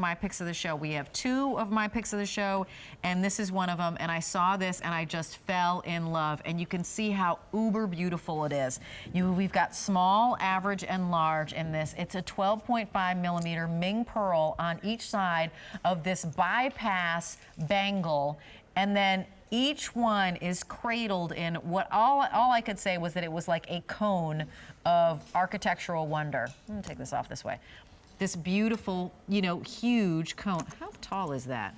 my picks of the show. We have 2 of my picks of the show, and this is one of them. And I saw this, and I just fell in love. And you can see how uber beautiful it is. We've got small, average, and large in this. It's a 12.5 millimeter Ming pearl on each side of this bypass bangle, and then each one is cradled in what all I could say was that it was like a cone of architectural wonder. I'm gonna take this off this way. This beautiful, you know, huge cone. How tall is that,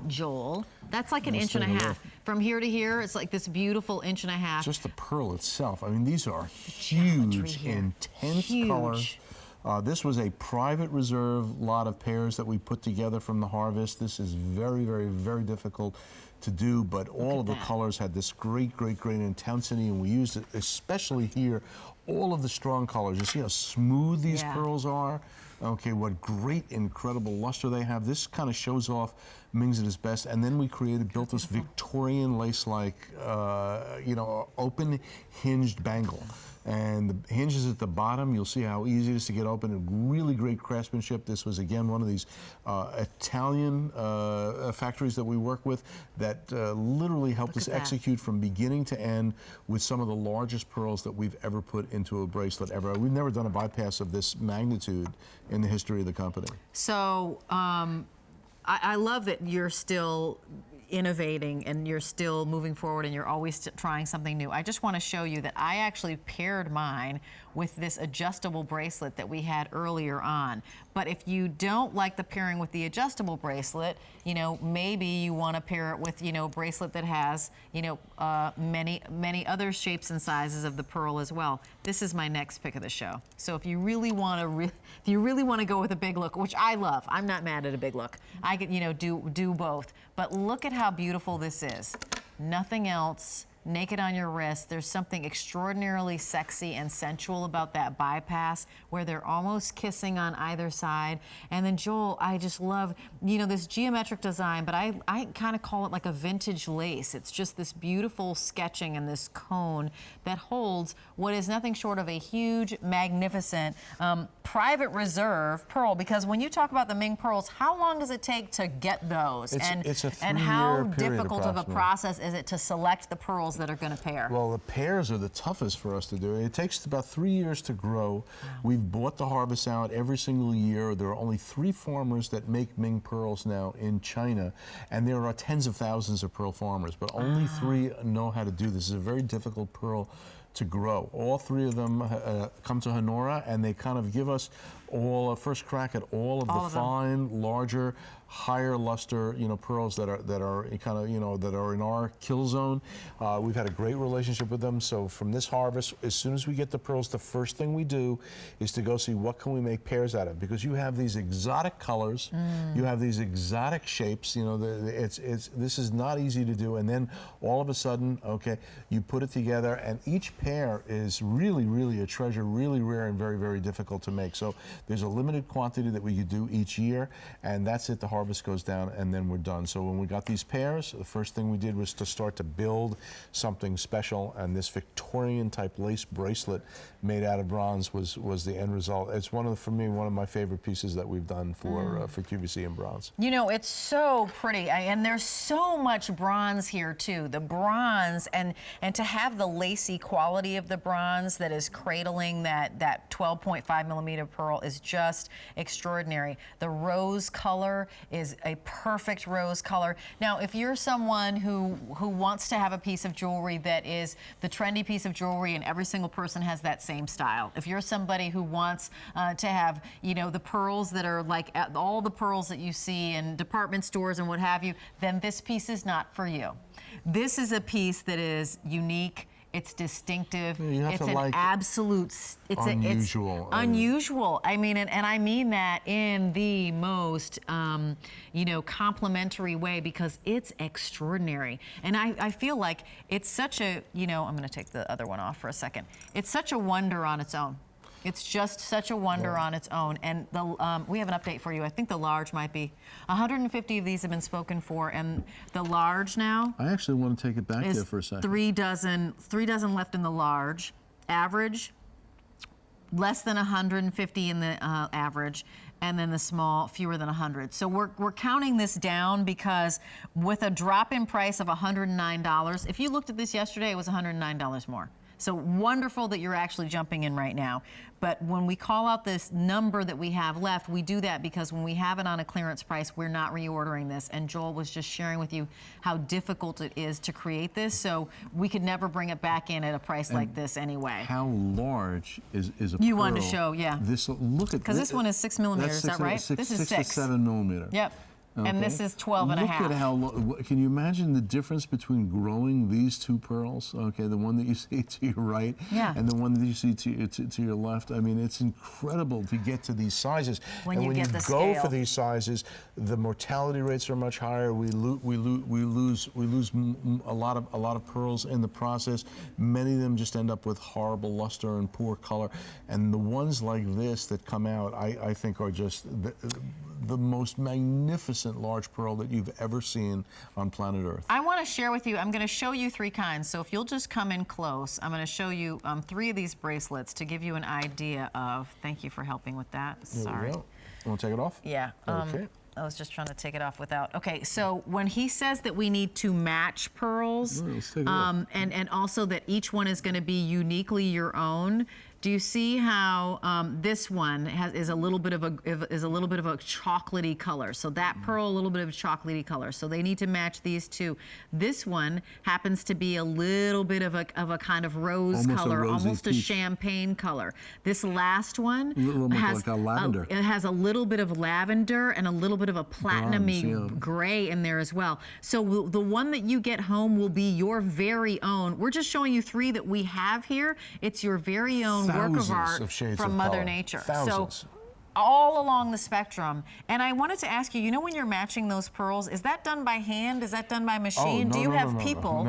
Joel? That's like an inch and a half. From here to here, it's like this beautiful inch and a half. Just the pearl itself. I mean, these are huge, intense colors. This was a private reserve lot of pairs that we put together from the harvest. This is very, very, very difficult to do, but all of the colors had this great intensity, and we used it, especially here, all of the strong colors. You see how smooth these pearls are? Okay, what great, incredible luster they have. This kind of shows off Ming's at his best. And then we built this Victorian lace-like, you know, open hinged bangle. And the hinges at the bottom, you'll see how easy it is to get open, and really great craftsmanship. This was, again, one of these Italian factories that we work with that literally helped us execute from beginning to end with some of the largest pearls that we've ever put into a bracelet ever. We've never done a bypass of this magnitude in the history of the company. So I love that you're still innovating and you're still moving forward and you're always trying something new. I just want to show you that I actually paired mine with this adjustable bracelet that we had earlier on. But if you don't like the pairing with the adjustable bracelet, you know, maybe you want to pair it with, you know, a bracelet that has, you know, many other shapes and sizes of the pearl as well. This is my next pick of the show. So if you really want to go with a big look, which I love, I'm not mad at a big look. I could, you know, do both. But look at how beautiful this is. Nothing else. Naked on your wrist. There's something extraordinarily sexy and sensual about that bypass where they're almost kissing on either side. And then Joel, I just love, you know, this geometric design, but I kind of call it like a vintage lace. It's just this beautiful sketching and this cone that holds what is nothing short of a huge, magnificent private reserve pearl. Because when you talk about the Ming pearls, how long does it take to get those? It's a 3-year and how period, difficult of a process is it to select the pearls that are going to pair? Well, the pairs are the toughest for us to do. It takes about 3 years to grow. We've bought the harvest out every single year. There are only 3 farmers that make Ming pearls now in China, and there are tens of thousands of pearl farmers, but only 3 know how to do this. It's a very difficult pearl to grow. All 3 of them come to Honora, and they kind of give us all a first crack at all of the fine, larger, higher luster, you know, pearls that are kind of, you know, that are in our kill zone. We've had a great relationship with them. So from this harvest, as soon as we get the pearls, the first thing we do is to go see what can we make pairs out of, because you have these exotic colors, you have these exotic shapes. You know, this is not easy to do. And then all of a sudden, okay, you put it together, and each pair is really, really a treasure, really rare and very, very difficult to make. So there's a limited quantity that we could do each year, and that's it. The harvest goes down, and then we're done. So when we got these pairs, the first thing we did was to start to build something special, and this Victorian type lace bracelet made out of bronze was the end result. It's for me, one of my favorite pieces that we've done for QVC in bronze. You know, it's so pretty, and there's so much bronze here too. The bronze, and to have the lacy quality of the bronze that is cradling that 12.5 millimeter pearl is just extraordinary. The rose color is a perfect rose color. Now, if you're someone who wants to have a piece of jewelry that is the trendy piece of jewelry and every single person has that same style, if you're somebody who wants to have, you know, the pearls that are like all the pearls that you see in department stores and what have you, then this piece is not for you. This is a piece that is unique. It's distinctive. Yeah, it's an absolute. It's unusual. It's unusual. I mean, and I mean that in the most, you know, complimentary way, because it's extraordinary. And I feel like it's such a, you know, I'm going to take the other one off for a second. It's such a wonder on its own. It's just such a wonder on its own. And we have an update for you. I think the large might be 150 of these have been spoken for, and the large now. I actually want to take it back there for a second. 3 dozen left in the large. Average, less than 150 in the average, and then the small, fewer than 100. So we're counting this down because with a drop in price of $109, if you looked at this yesterday, it was $109 more. So wonderful that you're actually jumping in right now. But when we call out this number that we have left, we do that because when we have it on a clearance price, we're not reordering this. And Joel was just sharing with you how difficult it is to create this. So we could never bring it back in at a price like this anyway. How large is a You pearl? wanted to show, yeah. This, look at Because this one is 6 millimeters, is that right? This is 6 to 7 millimeter. Yep. Okay. And this is 12 and a half. Look at how, can you imagine the difference between growing these two pearls? Okay, the one that you see to your right and the one that you see to your left. I mean, it's incredible to get to these sizes. When you get the go scale. for these sizes, the mortality rates are much higher. We lose a lot of pearls in the process. Many of them just end up with horrible luster and poor color. And the ones like this that come out, I think are just the most magnificent large pearl that you've ever seen on planet Earth. I want to share with you, I'm going to show you 3 kinds. So if you'll just come in close, I'm going to show you 3 of these bracelets to give you an idea of, thank you for helping with that. Sorry. There we go. Want to take it off? Yeah. Okay. I was just trying to take it off without. Okay, so when he says that we need to match pearls, let's take it off. and also that each one is going to be uniquely your own. Do you see how this one is a little bit of a chocolatey color? So that pearl, a little bit of a chocolatey color. So they need to match these two. This one happens to be a little bit of a kind of rose color, almost a champagne color. This last one has like a lavender. It has a little bit of lavender and a little bit of a platinumy gray in there as well. So the one that you get home will be your very own. We're just showing you 3 that we have here. It's your very own work of art from Mother Nature. Thousands. So all along the spectrum. And I wanted to ask you, you know when you're matching those pearls, is that done by hand? Is that done by machine? Do you have people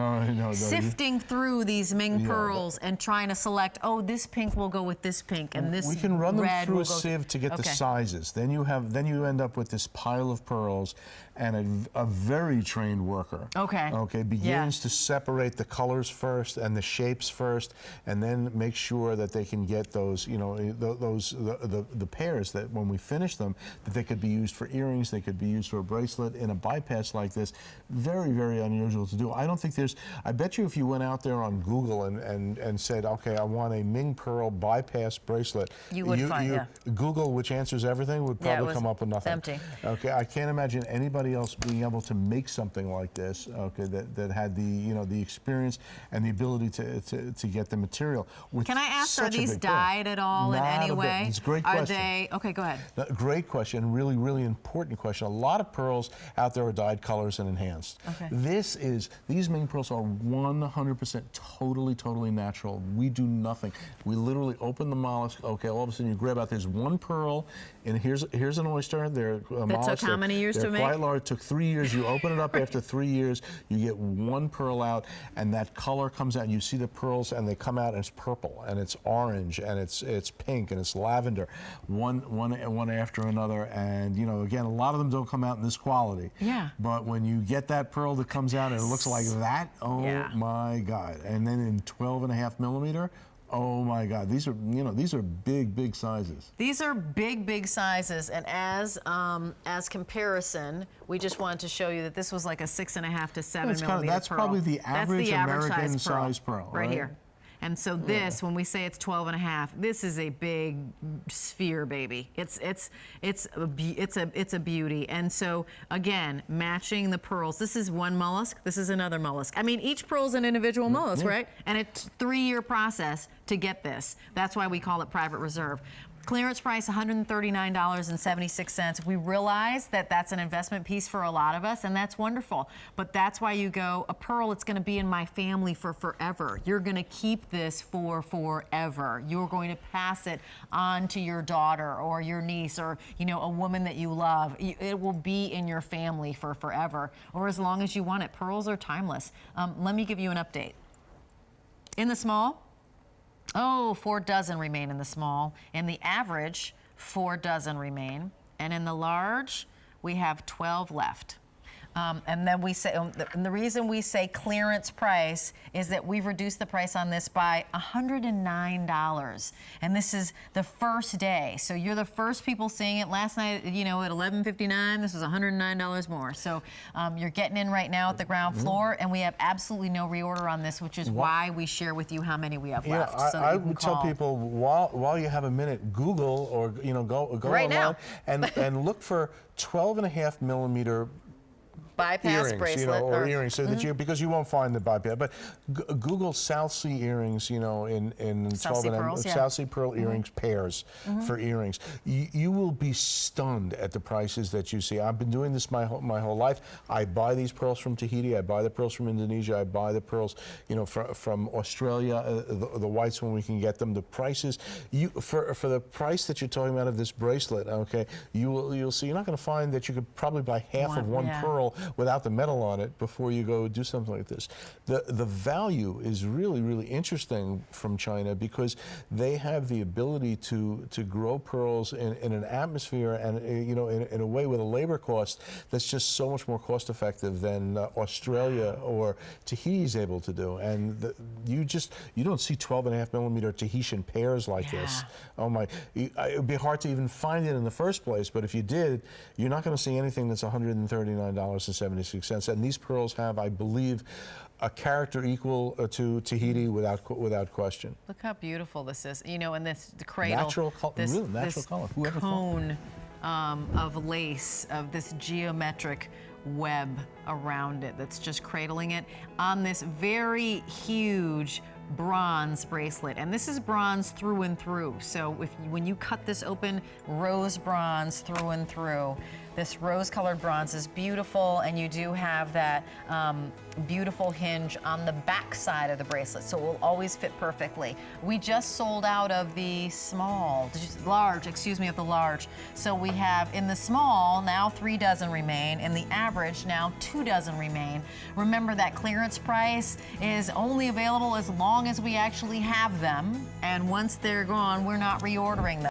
sifting through these Ming pearls and trying to select, oh, this pink will go with this pink and this red we can run them through a go sieve to get the sizes. Then you end up with this pile of pearls, and a very trained worker begins to separate the colors first and the shapes first, and then make sure that they can get those, you know, the pairs that when we finish them, that they could be used for earrings, they could be used for a bracelet in a bypass like this. Very, very unusual to do. I don't think I bet you if you went out there on Google and said, okay, I want a Ming pearl bypass bracelet, you would find, Google, which answers everything, would probably come up with nothing. Empty. Okay, I can't imagine anybody else being able to make something like this, okay, that had the experience and the ability to get the material. Can I ask, are these dyed at all in any way? It's a great question. Are they, okay, go ahead. Great question, really, really important question. A lot of pearls out there are dyed colors and enhanced. Okay. These Ming pearls are 100% totally natural. We do nothing. We literally open the mollusk, okay, all of a sudden you grab out, there's one pearl, and here's an oyster, they're mollusks. That took how many years to make? Quite large, it took 3 years. You open it up after 3 years, you get one pearl out, and that color comes out, and you see the pearls, and they come out, and it's purple, and it's orange, and it's pink, and it's lavender, one after another, and you know, again, a lot of them don't come out in this quality. Yeah. But when you get that pearl that comes out and it looks like that, oh my God! And then in 12.5 millimeter. Oh my God! These are big sizes. These are big sizes, and as comparison, we just wanted to show you that this was like a 6.5 to 7 millimeter that's pearl. probably the average American size pearl, right here. And so this, when we say it's 12.5, this is a big sphere, baby. It's a beauty. And so again, matching the pearls. This is one mollusk. This is another mollusk. I mean, each pearl is an individual mollusk, right? And it's a 3-year process to get this. That's why we call it private reserve. Clearance price, $139.76. We realize that that's an investment piece for a lot of us, and that's wonderful. But that's why you go, a pearl, it's going to be in my family for forever. You're going to keep this for forever. You're going to pass it on to your daughter or your niece or, you know, a woman that you love. It will be in your family for forever, or as long as you want it. Pearls are timeless. Let me give you an update. In the small, 4 dozen remain in the small. In the average, 4 dozen remain. And in the large, we have 12 left. And then we say, and the reason we say clearance price is that we've reduced the price on this by $109. And this is the first day. So you're the first people seeing it. Last night, you know, at 11:59, this was $109 more. So you're getting in right now at the ground floor, and we have absolutely no reorder on this, which is why we share with you how many we have left. So I would tell people while you have a minute, Google or go right online now. and look for 12.5 millimeter bypass earrings, bracelet, or earrings, so that because you won't find the bypass. But Google South Sea earrings, in South Sea pearls, South Sea pearl earrings pairs for earrings. You will be stunned at the prices that you see. I've been doing this my whole life. I buy these pearls from Tahiti. I buy the pearls from Indonesia. I buy the pearls, from Australia. The whites when we can get them. The prices for the price that you're talking about of this bracelet, okay, you'll see. You're not going to find that you could probably buy half of one pearl without the metal on it before you go do something like this. The value is really, really interesting from China because they have the ability to grow pearls in an atmosphere and in a way with a labor cost that's just so much more cost effective than Australia or Tahiti is able to do. And you don't see 12.5 millimeter Tahitian pairs like this. Oh my, it would be hard to even find it in the first place, but if you did, you're not going to see anything that's $139.76. And these pearls have, I believe, a character equal to Tahiti without question. Look how beautiful this is. And the cradle, natural color. This cone of lace, of this geometric web around it that's just cradling it on this very huge bronze bracelet. And this is bronze through and through. So when you cut this open, rose bronze through and through. This rose-colored bronze is beautiful, and you do have that beautiful hinge on the back side of the bracelet, so it will always fit perfectly. We just sold out of the of the large. So we have in the small now 3 dozen remain, in the average now 2 dozen remain. Remember that clearance price is only available as long as we actually have them, and once they're gone, we're not reordering them.